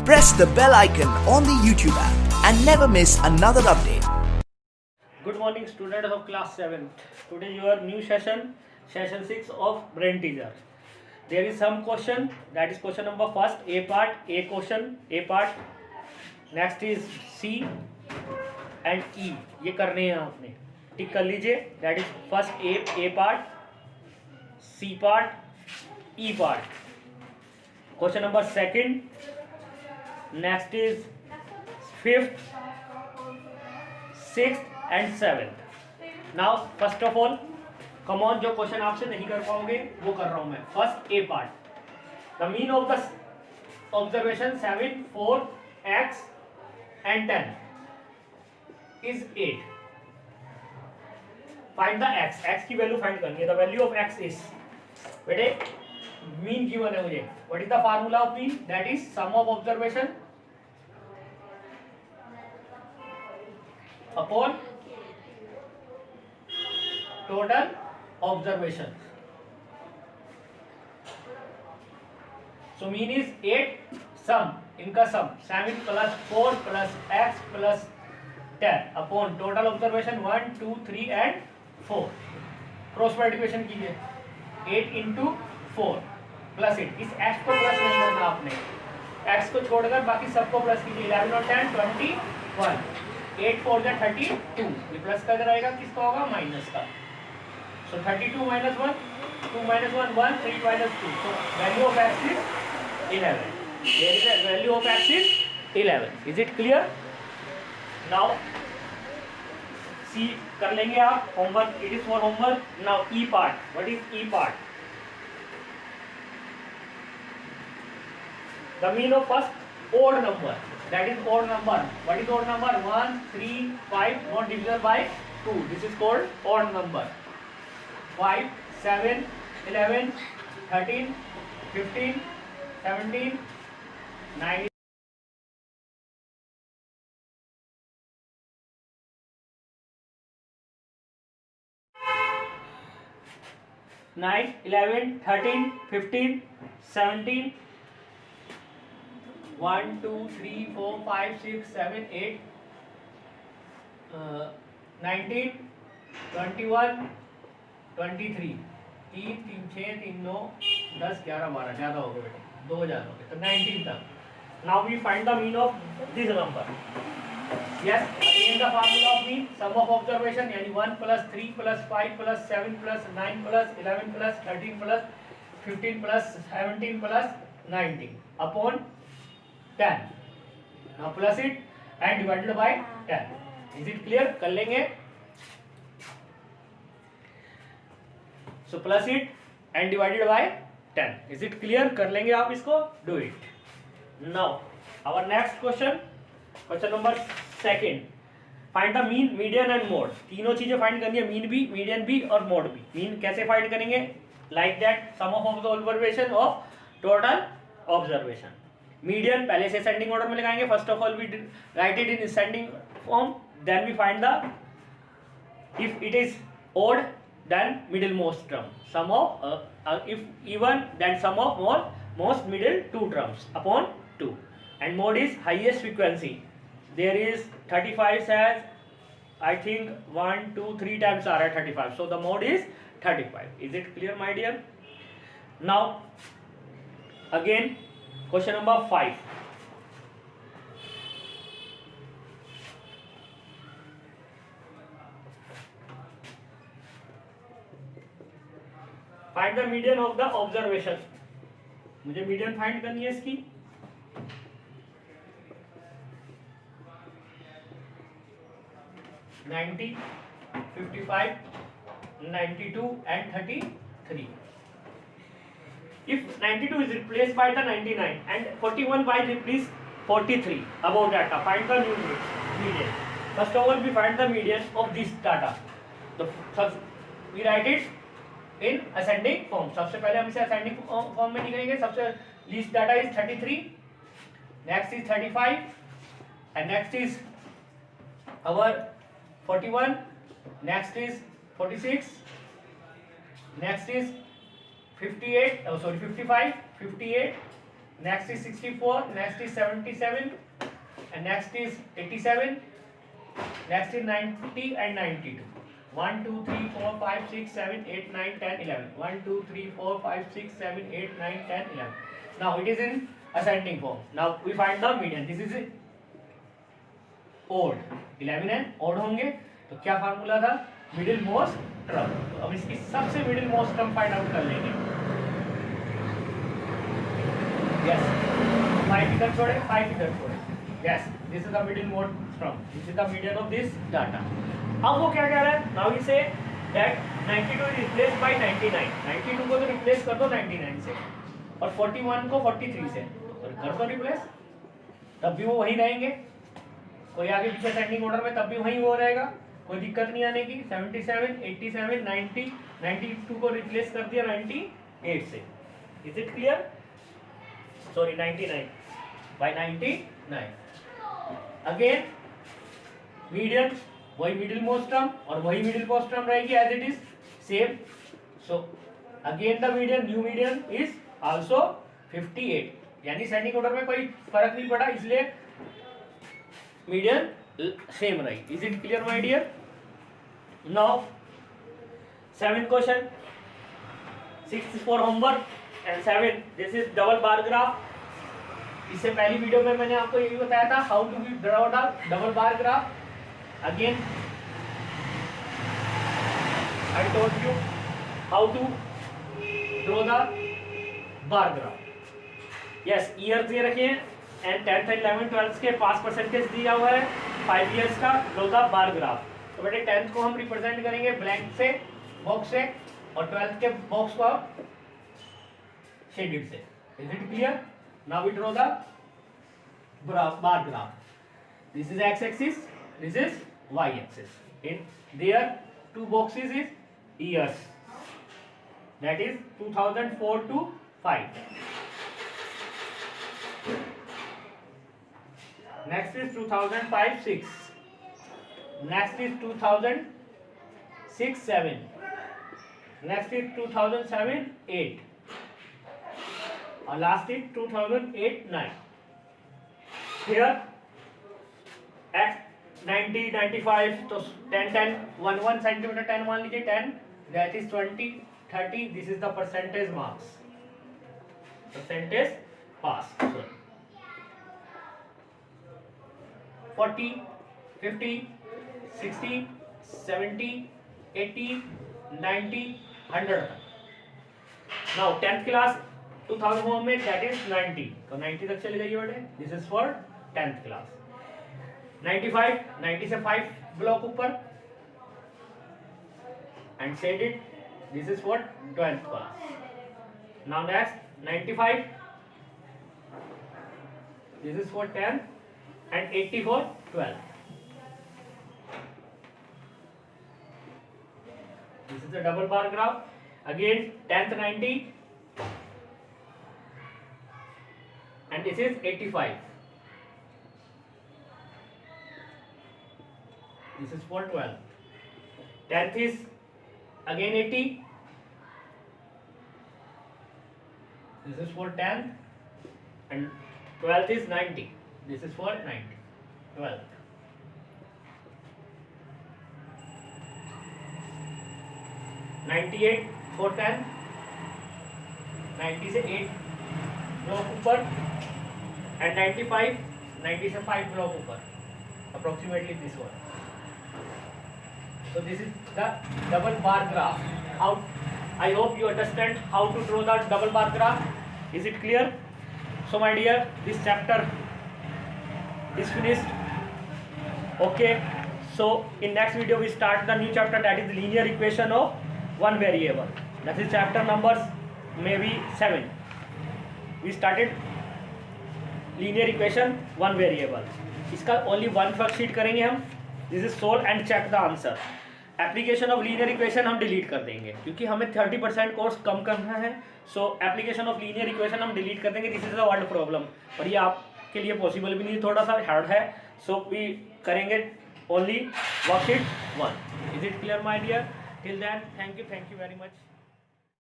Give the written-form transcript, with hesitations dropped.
Press the bell icon on the YouTube app and never miss another update. Good morning, students of class 7th. Today your new session 6 of Brain Teaser. There is some question, that is question number first, A part, A question, A part. Next is C and E. ये करने हैं आपने, टिक कर लीजिए. That is first A part, C part, E part. Question number second. Next is 5th, 6th and 7th. Now first of all, come on, जो question आपसे नहीं कर पाओगे वो कर रहा हूं मैं. First A part, the mean of the observation 7, 4, x and 10 is 8. Find the x. x की वैल्यू फाइंड करनी है. The value of x is, बेटे मीन गिवन है मुझे. What is the formula of mean? That is sum of observation upon total observations. So mean is 8, sum, इनका sum 7 plus 4 plus x plus 10 upon total observation 1, 2, 3 and 4. Cross multiplication कीजिए. 8 into 4 plus 8. इस x को plus नहीं करना आपने, x को छोड़कर बाकी सबको प्लस कीजिए. 11 और 10 21. 8 4 जा 32. ये प्लस का रहेगा, किसका होगा? माइनस का. So 32 minus 1, 2 minus 1, 1, 3 minus 2. So value of x is 11. There is a value of x is 11. Is it clear? Now C कर लेंगे आप. Homework, it is for homework. Now E part. What is E part? The mean of first odd number. That is odd number. What is odd number? 1, 3, 5 not divisible by 2. This is called odd number. 5, 7, 11, 13, 15, 17, 19, 9, 11, 13, 15, 17, 1, 2, 3, 4, 5, 6, 7, 8, 19, 21, 23, 3, 3, 6, 3, 9, 10, 11, 12, ज़्यादा हो गए बेटे, 2000 हो गए, तो 19 तक. Now we find the mean of this number. Yes, again the formula of mean, sum of observation, यानी 1 plus 3 plus 5 plus 7 plus 9 plus 11 plus 13 plus 15 plus 17 plus 19 upon 10. Now plus it and divided by 10. Is it clear? कर लेंगे. So plus it and divided by 10. Is it clear? कर लेंगे आप इसको. Do it. Now our next question, question number second. Find the mean, median and mode. तीनों चीजें find करनी है, मीन भी, मीडियन भी और मोड भी. मीन कैसे फाइंड करेंगे? Like that, sum of observation of total observation. Median पहले से ascending order में लगाएंगे. First of all we write it in ascending form, then we find the, if it is odd then middlemost term, sum of if even then sum of most middle two terms upon 2, and mode is highest frequency. There is 35 says, I think 1 2 3 times are at 35, so the mode is 35. Is it clear, my dear? Now again question number 5. Find the median of the observation. मुझे median find करनी है इसकी. $90, $55, $92 and $33. If 92 is replaced by the 99 and 41 by replace 43, above data, find the new median. First of all we find the median of this data. We write it in ascending form. सबसे पहले हम इसे ascending form में लिखेंगे. सबसे least data is 33, next is 35 and next is our 41, next is 46, next is 58, 55, 58, next is 64, next is 77, and next is 87, next is 90 and 92. 1 2 3 4 5 6 7 8 9 10 11. 1 2 3 4 5 6 7 8 9 10 11. Now it is in ascending form. Now we find the median. This is odd. 11 है, odd होंगे तो क्या formula था? Middle most term. तो अब इसकी सबसे middle most term find out कर लेंगे. यस, 5 इधर छोड़े, 5 इधर छोड़े. Yes, this is the middle most term. This is the median of this data. अब वो क्या कह रहा है? Now we say that 92 is replaced by 99. 92 को तो रिप्लेस कर दो 99 से और 41 को 43 से. तो कर दो रिप्लेस, तब भी वो वही रहेंगे. कोई आगे पीछे असेंडिंग ऑर्डर में तब भी वही वो रहेगा. कोई दिक्कत नहीं आने की. 77, 87, 90, 92 को रिप्लेस कर दिया 98 से. Is it clear? Sorry 99 by 99. Again median वही मिडिल मोस्ट टर्म और वही मिडिल मोस्ट टर्म रहेगी as it is same. So again the median, new median is also 58. यानी असेंडिंग ऑर्डर में कोई फर्क नहीं पड़ा, इसलिए मीडियन सेम रही. Is it clear my dear? Now 7th question, 6 for homework and 7 this is double bar graph. इससे पहली वीडियो में मैंने आपको ये भी बताया था how to be draw the double bar graph. Again, I told you how to draw the bar graph. Yes, years दे रखे हैं and 10th and 11th 12th के पास परसेंटेज दिया हुआ है 5 years का. draw the bar graph. तो बेटे 10th को हम रिप्रेजेंट करेंगे ब्लैंक से, बॉक्स से, और 12th के बॉक्स को शेडेड से. Is it clear? Now we draw the bar graph. This is x-axis. This is y-axis. In there, two boxes is years. That is 2004 to 5. Next is 2005-6. Next is 2006-7. Next is 2007-8. और last is 2008-9. Here x 90, 95, तो 10, 10, 1 centimetre 10 मान लीजिए 10, that is 20, 30. This is the percentage marks. Percentage pass. 40, 50, 60, 70, 80, 90, 100. Now 10th class 2000 में that is 90. तो 90 तक चले जाइए बेटे. This is for 10th class. 95, 90 से 5 ब्लॉक ऊपर and said it. This is for 12th class. Now next 95. This is for 10th and 80 for 12th. This is the double bar graph. Again 10th 90 and this is 85. This is for 12. 10th is again 80. This is for 10th and 12th is 90. This is for 90. 12th. 98 for 10th. 90 से 8 block ऊपर and 95 90 से 5 block ऊपर. Approximately this one. So this is the double bar graph. How I hope you understand how to draw the double bar graph. Is it clear? So my dear, this chapter is finished. Okay. So in next video we start the new chapter, that is the linear equation of one variable. That is chapter numbers maybe 7. We started linear equation one variable. इसका only one worksheet करेंगे हम. This is solve and check the answer. Application of linear equation हम delete कर देंगे क्योंकि हमें 30% course कम करना है. सो एप्लीकेशन ऑफ लीनियर इक्वेशन हम डिलीट कर देंगे. This is a word problem और ये आपके लिए पॉसिबल भी नहीं, थोड़ा सा हार्ड है. सो वी करेंगे only worksheet 1. Is it clear my dear? Till then thank you very much.